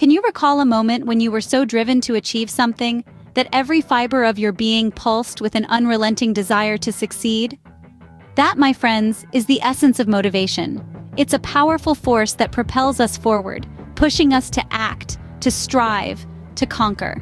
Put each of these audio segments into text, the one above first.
Can you recall a moment when you were so driven to achieve something that every fiber of your being pulsed with an unrelenting desire to succeed? That, my friends, is the essence of motivation. It's a powerful force that propels us forward, pushing us to act, to strive, to conquer.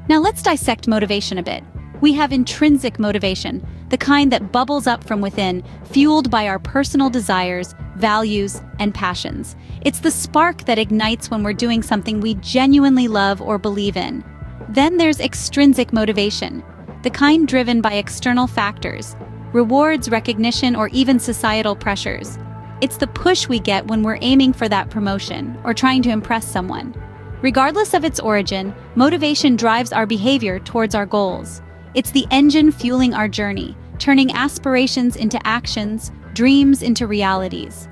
Now let's dissect motivation a bit. We have intrinsic motivation, the kind that bubbles up from within, fueled by our personal desires, values, and passions. It's the spark that ignites when we're doing something we genuinely love or believe in. Then there's extrinsic motivation, the kind driven by external factors, rewards, recognition, or even societal pressures. It's the push we get when we're aiming for that promotion or trying to impress someone. Regardless of its origin, motivation drives our behavior towards our goals. It's the engine fueling our journey, turning aspirations into actions, dreams into realities.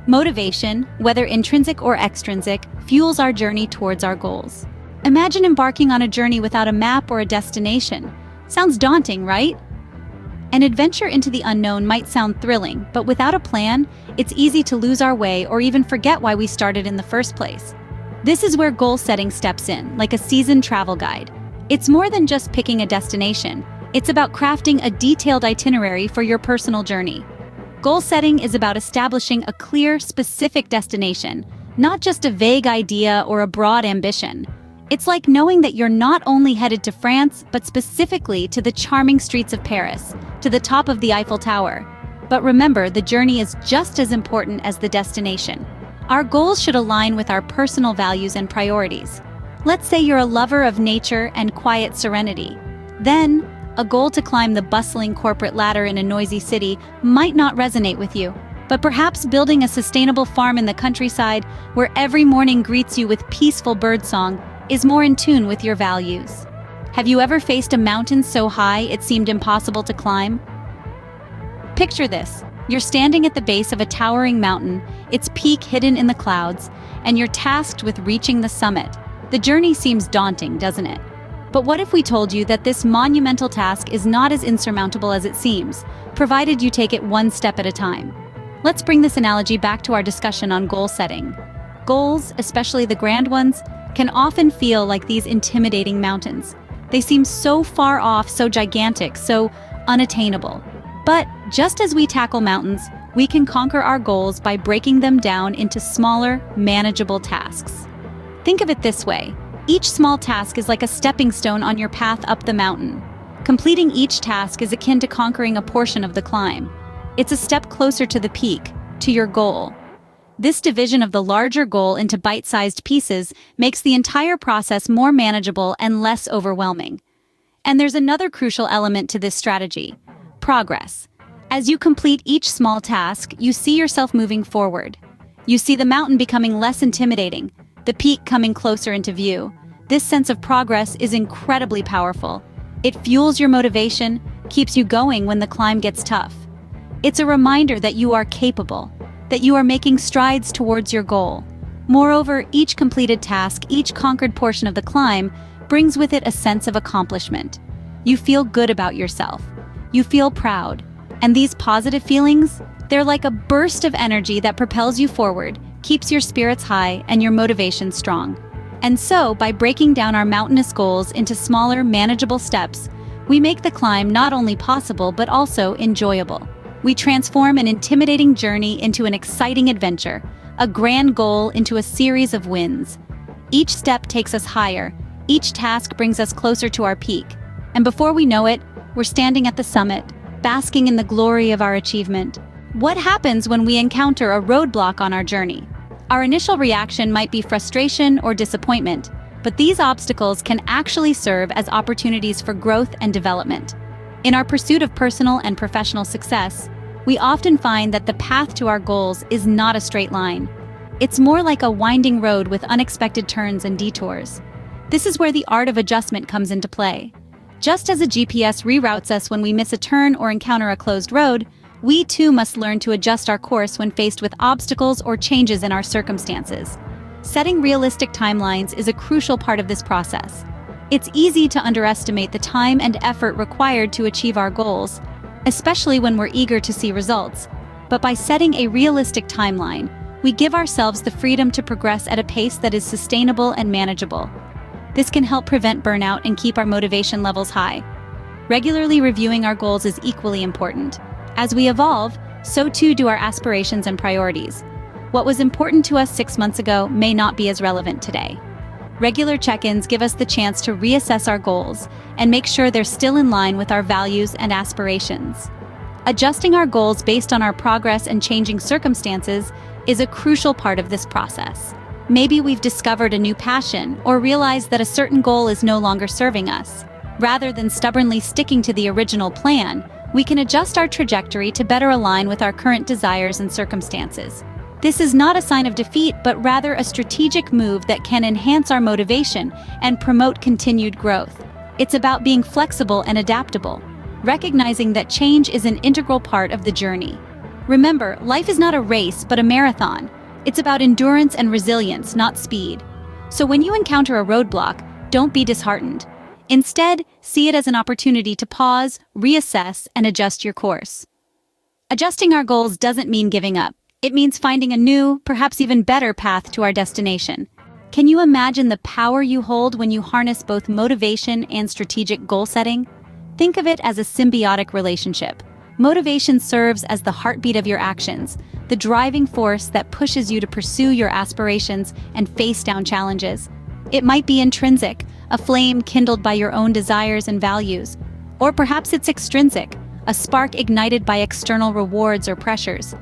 Motivation, whether intrinsic or extrinsic, fuels our journey towards our goals. Imagine embarking on a journey without a map or a destination. Sounds daunting, right? An adventure into the unknown might sound thrilling, but without a plan, it's easy to lose our way or even forget why we started in the first place. This is where goal setting steps in, like a seasoned travel guide. It's more than just picking a destination. It's about crafting a detailed itinerary for your personal journey. Goal setting is about establishing a clear, specific destination, not just a vague idea or a broad ambition. It's like knowing that you're not only headed to France, but specifically to the charming streets of Paris, to the top of the Eiffel Tower. But remember, the journey is just as important as the destination. Our goals should align with our personal values and priorities. Let's say you're a lover of nature and quiet serenity. Then, a goal to climb the bustling corporate ladder in a noisy city might not resonate with you. But perhaps building a sustainable farm in the countryside where every morning greets you with peaceful birdsong is more in tune with your values. Have you ever faced a mountain so high it seemed impossible to climb? Picture this. You're standing at the base of a towering mountain, its peak hidden in the clouds, and you're tasked with reaching the summit. The journey seems daunting, doesn't it? But what if we told you that this monumental task is not as insurmountable as it seems, provided you take it one step at a time? Let's bring this analogy back to our discussion on goal setting. Goals, especially the grand ones, can often feel like these intimidating mountains. They seem so far off, so gigantic, so unattainable. But just as we tackle mountains, we can conquer our goals by breaking them down into smaller, manageable tasks. Think of it this way. Each small task is like a stepping stone on your path up the mountain. Completing each task is akin to conquering a portion of the climb. It's a step closer to the peak, to your goal. This division of the larger goal into bite-sized pieces makes the entire process more manageable and less overwhelming. And there's another crucial element to this strategy: progress. As you complete each small task, you see yourself moving forward. You see the mountain becoming less intimidating, the peak coming closer into view. This sense of progress is incredibly powerful. It fuels your motivation, keeps you going when the climb gets tough. It's a reminder that you are capable, that you are making strides towards your goal. Moreover, each completed task, each conquered portion of the climb, brings with it a sense of accomplishment. You feel good about yourself. You feel proud. And these positive feelings, they're like a burst of energy that propels you forward, keeps your spirits high, and your motivation strong. And so, by breaking down our mountainous goals into smaller, manageable steps, we make the climb not only possible but also enjoyable. We transform an intimidating journey into an exciting adventure, a grand goal into a series of wins. Each step takes us higher, each task brings us closer to our peak, and before we know it, we're standing at the summit, basking in the glory of our achievement. What happens when we encounter a roadblock on our journey? Our initial reaction might be frustration or disappointment, but these obstacles can actually serve as opportunities for growth and development. In our pursuit of personal and professional success, we often find that the path to our goals is not a straight line. It's more like a winding road with unexpected turns and detours. This is where the art of adjustment comes into play. Just as a GPS reroutes us when we miss a turn or encounter a closed road, we too must learn to adjust our course when faced with obstacles or changes in our circumstances. Setting realistic timelines is a crucial part of this process. It's easy to underestimate the time and effort required to achieve our goals, especially when we're eager to see results. But by setting a realistic timeline, we give ourselves the freedom to progress at a pace that is sustainable and manageable. This can help prevent burnout and keep our motivation levels high. Regularly reviewing our goals is equally important. As we evolve, so too do our aspirations and priorities. What was important to us 6 months ago may not be as relevant today. Regular check-ins give us the chance to reassess our goals and make sure they're still in line with our values and aspirations. Adjusting our goals based on our progress and changing circumstances is a crucial part of this process. Maybe we've discovered a new passion or realized that a certain goal is no longer serving us. Rather than stubbornly sticking to the original plan, we can adjust our trajectory to better align with our current desires and circumstances. This is not a sign of defeat, but rather a strategic move that can enhance our motivation and promote continued growth. It's about being flexible and adaptable, recognizing that change is an integral part of the journey. Remember, life is not a race, but a marathon. It's about endurance and resilience, not speed. So when you encounter a roadblock, don't be disheartened. Instead, see it as an opportunity to pause, reassess, and adjust your course. Adjusting our goals doesn't mean giving up. It means finding a new, perhaps even better path to our destination. Can you imagine the power you hold when you harness both motivation and strategic goal setting? Think of it as a symbiotic relationship. Motivation serves as the heartbeat of your actions, the driving force that pushes you to pursue your aspirations and face down challenges. It might be intrinsic, a flame kindled by your own desires and values. Or perhaps it's extrinsic, a spark ignited by external rewards or pressures.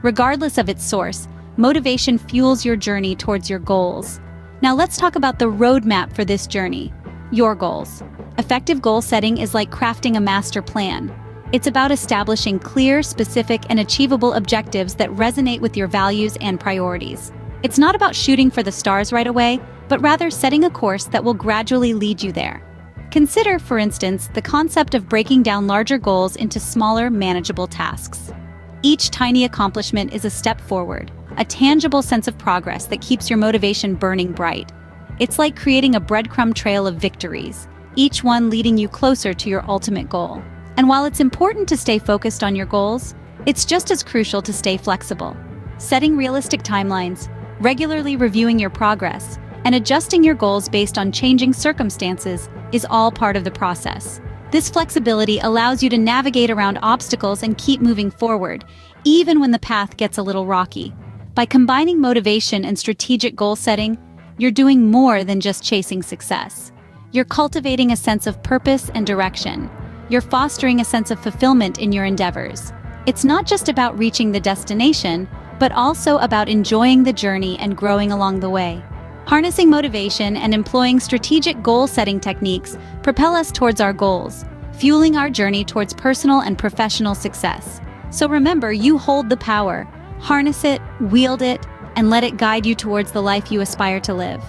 Regardless of its source, motivation fuels your journey towards your goals. Now let's talk about the roadmap for this journey. Your goals. Effective goal setting is like crafting a master plan. It's about establishing clear, specific, and achievable objectives that resonate with your values and priorities. It's not about shooting for the stars right away, but rather setting a course that will gradually lead you there. Consider, for instance, the concept of breaking down larger goals into smaller, manageable tasks. Each tiny accomplishment is a step forward, a tangible sense of progress that keeps your motivation burning bright. It's like creating a breadcrumb trail of victories, each one leading you closer to your ultimate goal. And while it's important to stay focused on your goals, it's just as crucial to stay flexible. Setting realistic timelines, regularly reviewing your progress, and adjusting your goals based on changing circumstances is all part of the process. This flexibility allows you to navigate around obstacles and keep moving forward, even when the path gets a little rocky. By combining motivation and strategic goal setting, you're doing more than just chasing success. You're cultivating a sense of purpose and direction. You're fostering a sense of fulfillment in your endeavors. It's not just about reaching the destination, but also about enjoying the journey and growing along the way. Harnessing motivation and employing strategic goal-setting techniques propel us towards our goals, fueling our journey towards personal and professional success. So remember, you hold the power. Harness it, wield it, and let it guide you towards the life you aspire to live.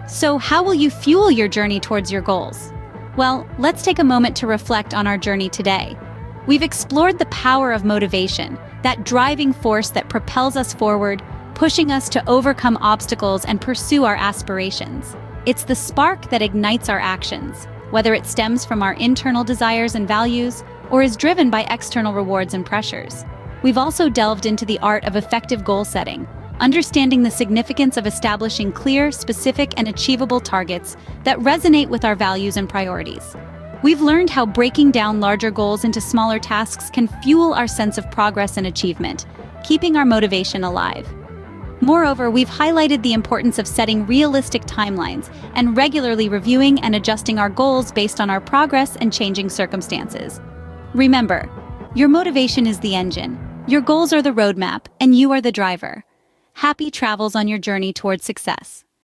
So how will you fuel your journey towards your goals? Well, let's take a moment to reflect on our journey today. We've explored the power of motivation, that driving force that propels us forward, pushing us to overcome obstacles and pursue our aspirations. It's the spark that ignites our actions, whether it stems from our internal desires and values or is driven by external rewards and pressures. We've also delved into the art of effective goal setting, understanding the significance of establishing clear, specific, and achievable targets that resonate with our values and priorities. We've learned how breaking down larger goals into smaller tasks can fuel our sense of progress and achievement, keeping our motivation alive. Moreover, we've highlighted the importance of setting realistic timelines and regularly reviewing and adjusting our goals based on our progress and changing circumstances. Remember, your motivation is the engine, your goals are the roadmap, and you are the driver. Happy travels on your journey towards success.